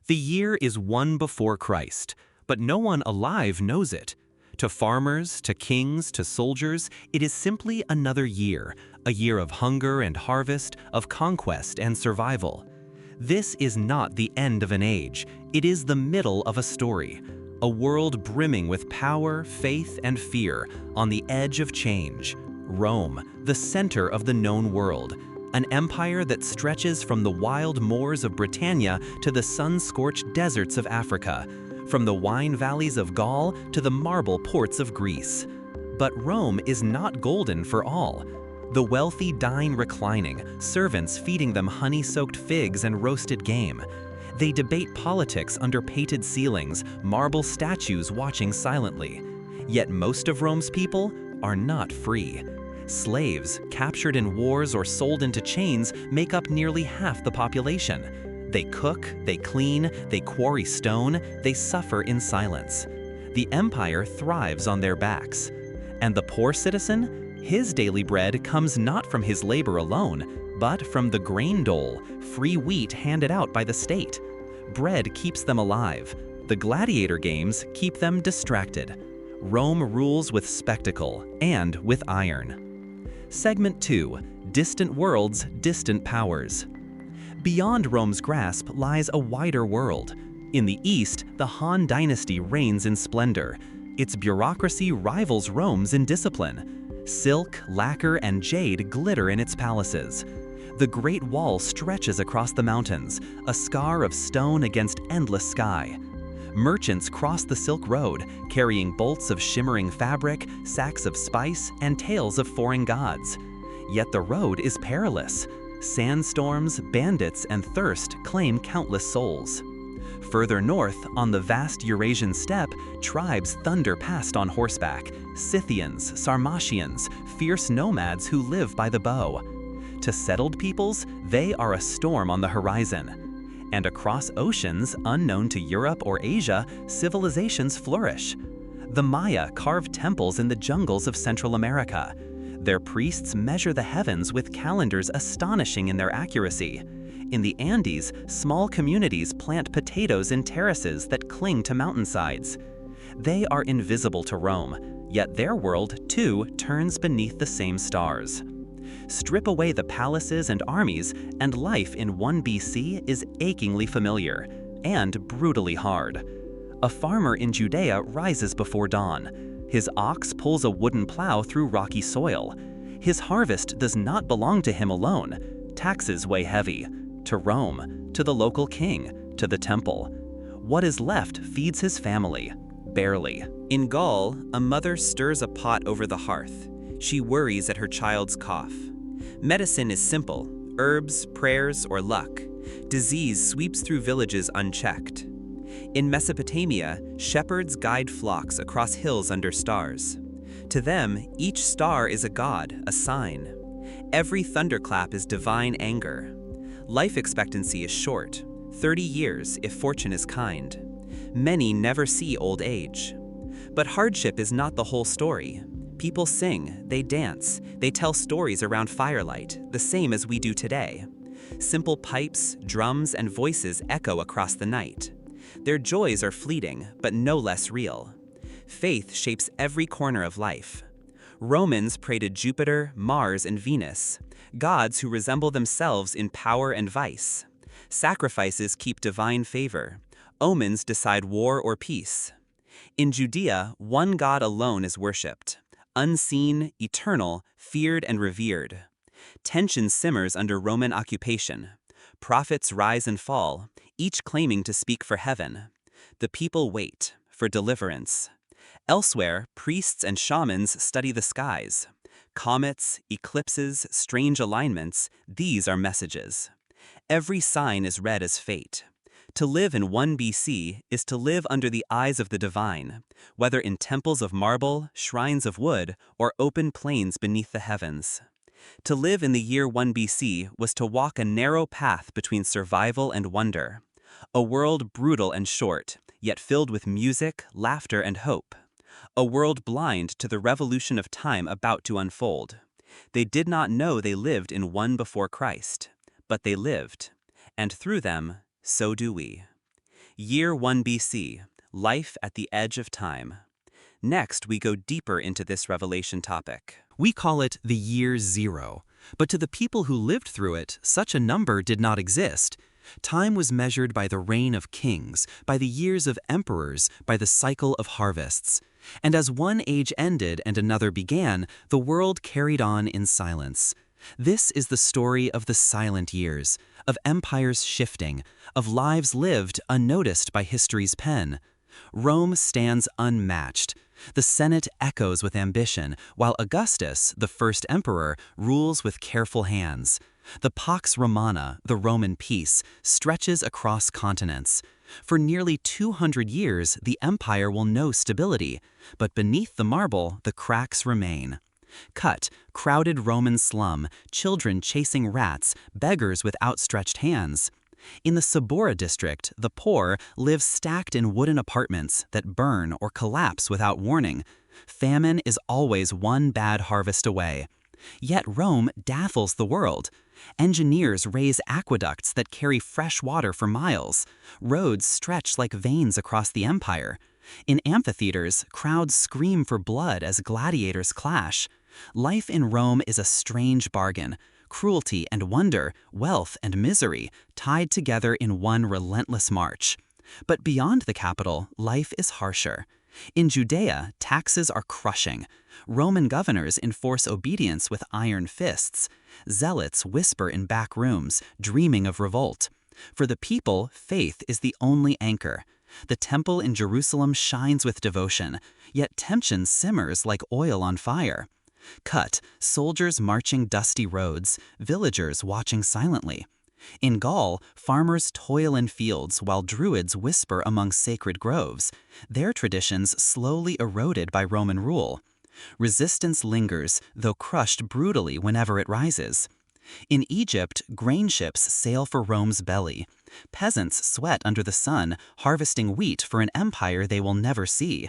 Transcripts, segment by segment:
The year is one before Christ, but no one alive knows it. To farmers, to kings, to soldiers, it is simply another year, a year of hunger and harvest, of conquest and survival. This is not the end of an age, it is the middle of a story. A world brimming with power, faith, and fear, on the edge of change. Rome, the center of the known world. An empire that stretches from the wild moors of Britannia to the sun-scorched deserts of Africa, from the wine valleys of Gaul to the marble ports of Greece. But Rome is not golden for all. The wealthy dine reclining, servants feeding them honey-soaked figs and roasted game. They debate politics under painted ceilings, marble statues watching silently. Yet most of Rome's people are not free. Slaves, captured in wars or sold into chains, make up nearly half the population. They cook, they clean, they quarry stone, they suffer in silence. The empire thrives on their backs. And the poor citizen? His daily bread comes not from his labor alone, but from the grain dole, free wheat handed out by the state. Bread keeps them alive. The gladiator games keep them distracted. Rome rules with spectacle and with iron. Segment 2. Distant Worlds, Distant Powers. Beyond Rome's grasp lies a wider world. In the east, the Han dynasty reigns in splendor. Its bureaucracy rivals Rome's in discipline. Silk, lacquer, and jade glitter in its palaces. The Great Wall stretches across the mountains, a scar of stone against endless sky. Merchants cross the Silk Road, carrying bolts of shimmering fabric, sacks of spice, and tales of foreign gods. Yet the road is perilous. Sandstorms, bandits, and thirst claim countless souls. Further north, on the vast Eurasian steppe, tribes thunder past on horseback. Scythians, Sarmatians, fierce nomads who live by the bow. To settled peoples, they are a storm on the horizon. And across oceans, unknown to Europe or Asia, civilizations flourish. The Maya carved temples in the jungles of Central America. Their priests measure the heavens with calendars astonishing in their accuracy. In the Andes, small communities plant potatoes in terraces that cling to mountainsides. They are invisible to Rome, yet their world, too, turns beneath the same stars. Strip away the palaces and armies, and life in 1 BC is achingly familiar and brutally hard. A farmer in Judea rises before dawn. His ox pulls a wooden plow through rocky soil. His harvest does not belong to him alone. Taxes weigh heavy. To Rome, to the local king, to the temple. What is left feeds his family, barely. In Gaul, a mother stirs a pot over the hearth. She worries at her child's cough. Medicine is simple: herbs, prayers, or luck. Disease sweeps through villages unchecked. In Mesopotamia, shepherds guide flocks across hills under stars. To them, each star is a god, a sign. Every thunderclap is divine anger. Life expectancy is short, 30 years if fortune is kind. Many never see old age. But hardship is not the whole story. People sing, they dance, they tell stories around firelight, the same as we do today. Simple pipes, drums, and voices echo across the night. Their joys are fleeting, but no less real. Faith shapes every corner of life. Romans pray to Jupiter, Mars, and Venus, gods who resemble themselves in power and vice. Sacrifices keep divine favor. Omens decide war or peace. In Judea, one God alone is worshipped. Unseen, eternal, feared and revered. Tension simmers under Roman occupation. Prophets rise and fall, each claiming to speak for heaven. The people wait for deliverance. Elsewhere, priests and shamans study the skies. Comets, eclipses, strange alignments, these are messages. Every sign is read as fate. To live in 1 BC is to live under the eyes of the divine, whether in temples of marble, shrines of wood, or open plains beneath the heavens. To live in the year 1 BC was to walk a narrow path between survival and wonder. A world brutal and short, yet filled with music, laughter, and hope. A world blind to the revolution of time about to unfold. They did not know they lived in 1 before Christ, but they lived, and through them, so do we. Year 1 BC, life at the edge of time. Next, we go deeper into this revelation topic. We call it the year zero, but to the people who lived through it, such a number did not exist. Time was measured by the reign of kings, by the years of emperors, by the cycle of harvests. And as one age ended and another began, the world carried on in silence. This is the story of the silent years, of empires shifting, of lives lived unnoticed by history's pen. Rome stands unmatched. The Senate echoes with ambition, while Augustus, the first emperor, rules with careful hands. The Pax Romana, the Roman peace, stretches across continents. For nearly 200 years, the empire will know stability, but beneath the marble, the cracks remain. Cut, crowded Roman slum, children chasing rats, beggars with outstretched hands. In the Sabora district, the poor live stacked in wooden apartments that burn or collapse without warning. Famine is always one bad harvest away. Yet Rome dazzles the world. Engineers raise aqueducts that carry fresh water for miles. Roads stretch like veins across the empire. In amphitheaters, crowds scream for blood as gladiators clash. Life in Rome is a strange bargain. Cruelty and wonder, wealth and misery, tied together in one relentless march. But beyond the capital, life is harsher. In Judea, taxes are crushing. Roman governors enforce obedience with iron fists. Zealots whisper in back rooms, dreaming of revolt. For the people, faith is the only anchor. The temple in Jerusalem shines with devotion, yet temptation simmers like oil on fire. Cut, soldiers marching dusty roads, villagers watching silently. In Gaul, farmers toil in fields while druids whisper among sacred groves, their traditions slowly eroded by Roman rule. Resistance lingers, though crushed brutally whenever it rises. In Egypt, grain ships sail for Rome's belly. Peasants sweat under the sun, harvesting wheat for an empire they will never see.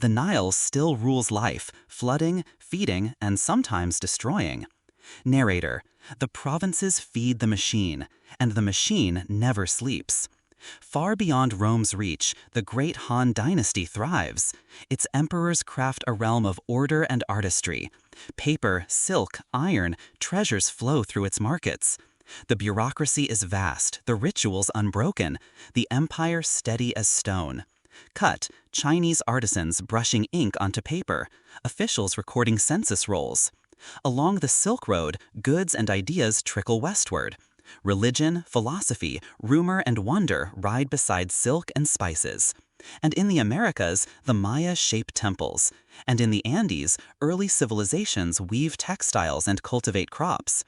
The Nile still rules life, flooding, feeding, and sometimes destroying. Narrator, the provinces feed the machine, and the machine never sleeps. Far beyond Rome's reach, the great Han dynasty thrives. Its emperors craft a realm of order and artistry. Paper, silk, iron, treasures flow through its markets. The bureaucracy is vast, the rituals unbroken, the empire steady as stone. Cut, Chinese artisans brushing ink onto paper, officials recording census rolls. Along the Silk Road, goods and ideas trickle westward. Religion, philosophy, rumor, and wonder ride beside silk and spices. And in the Americas, the Maya shape temples. And in the Andes, early civilizations weave textiles and cultivate crops.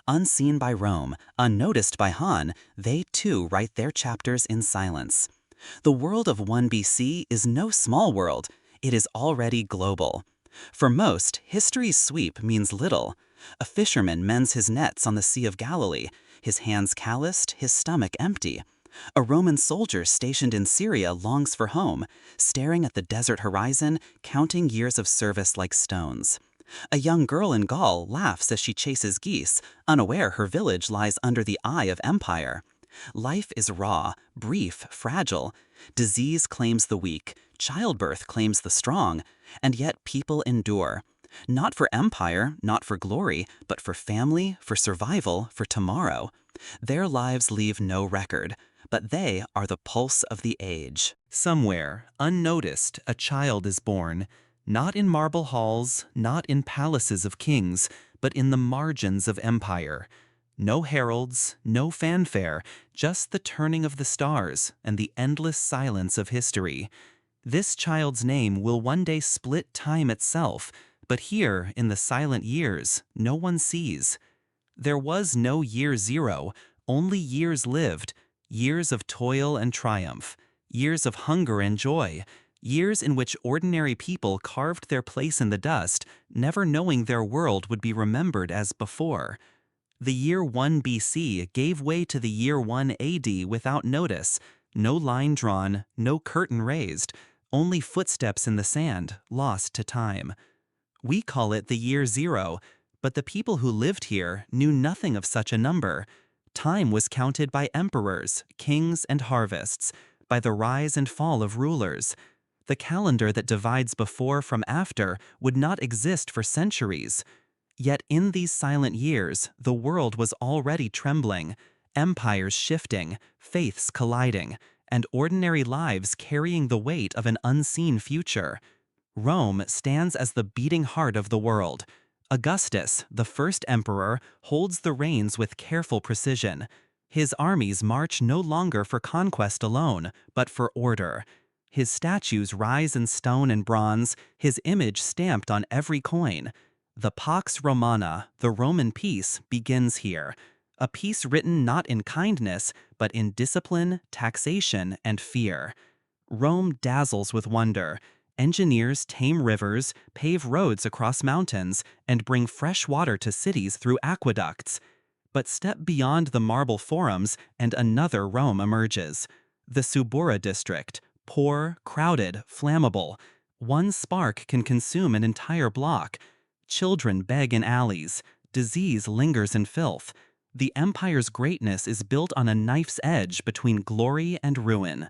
Unseen by Rome, unnoticed by Han, they too write their chapters in silence. The world of 1 BC is no small world. It is already global. For most, history's sweep means little. A fisherman mends his nets on the Sea of Galilee, his hands calloused, his stomach empty. A Roman soldier stationed in Syria longs for home, staring at the desert horizon, counting years of service like stones. A young girl in Gaul laughs as she chases geese, unaware her village lies under the eye of empire. Life is raw, brief, fragile. Disease claims the weak, childbirth claims the strong, and yet people endure. Not for empire, not for glory, but for family, for survival, for tomorrow. Their lives leave no record, but they are the pulse of the age. Somewhere, unnoticed, a child is born, not in marble halls, not in palaces of kings, but in the margins of empire. No heralds, no fanfare, just the turning of the stars and the endless silence of history. This child's name will one day split time itself, but here, in the silent years, no one sees. There was no year zero, only years lived, years of toil and triumph, years of hunger and joy, years in which ordinary people carved their place in the dust, never knowing their world would be remembered as before. The year 1 BC gave way to the year 1 AD without notice, no line drawn, no curtain raised, only footsteps in the sand, lost to time. We call it the year zero, but the people who lived here knew nothing of such a number. Time was counted by emperors, kings, and harvests, by the rise and fall of rulers. The calendar that divides before from after would not exist for centuries. Yet in these silent years, the world was already trembling, empires shifting, faiths colliding, and ordinary lives carrying the weight of an unseen future. Rome stands as the beating heart of the world. Augustus, the first emperor, holds the reins with careful precision. His armies march no longer for conquest alone, but for order. His statues rise in stone and bronze, his image stamped on every coin. The Pax Romana, the Roman peace, begins here. A peace written not in kindness, but in discipline, taxation, and fear. Rome dazzles with wonder. Engineers tame rivers, pave roads across mountains, and bring fresh water to cities through aqueducts. But step beyond the marble forums and another Rome emerges. The Subura district, poor, crowded, flammable. One spark can consume an entire block. Children beg in alleys. Disease lingers in filth. The empire's greatness is built on a knife's edge between glory and ruin.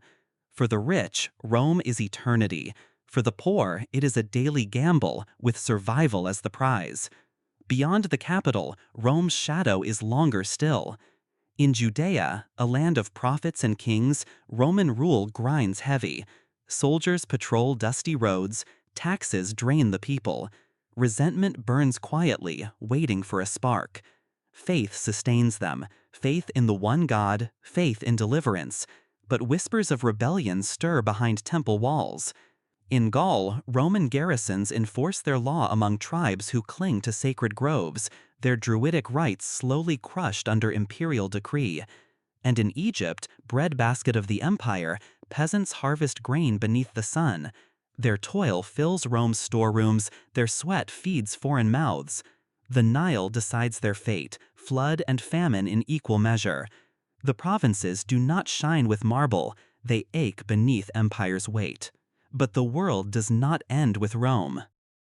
For the rich, Rome is eternity. For the poor, it is a daily gamble, with survival as the prize. Beyond the capital, Rome's shadow is longer still. In Judea, a land of prophets and kings, Roman rule grinds heavy. Soldiers patrol dusty roads, taxes drain the people. Resentment burns quietly, waiting for a spark. Faith sustains them, faith in the one God, faith in deliverance. But whispers of rebellion stir behind temple walls. In Gaul, Roman garrisons enforce their law among tribes who cling to sacred groves, their druidic rites slowly crushed under imperial decree. And in Egypt, breadbasket of the empire, peasants harvest grain beneath the sun. Their toil fills Rome's storerooms, their sweat feeds foreign mouths. The Nile decides their fate, flood and famine in equal measure. The provinces do not shine with marble, they ache beneath empire's weight. But the world does not end with Rome.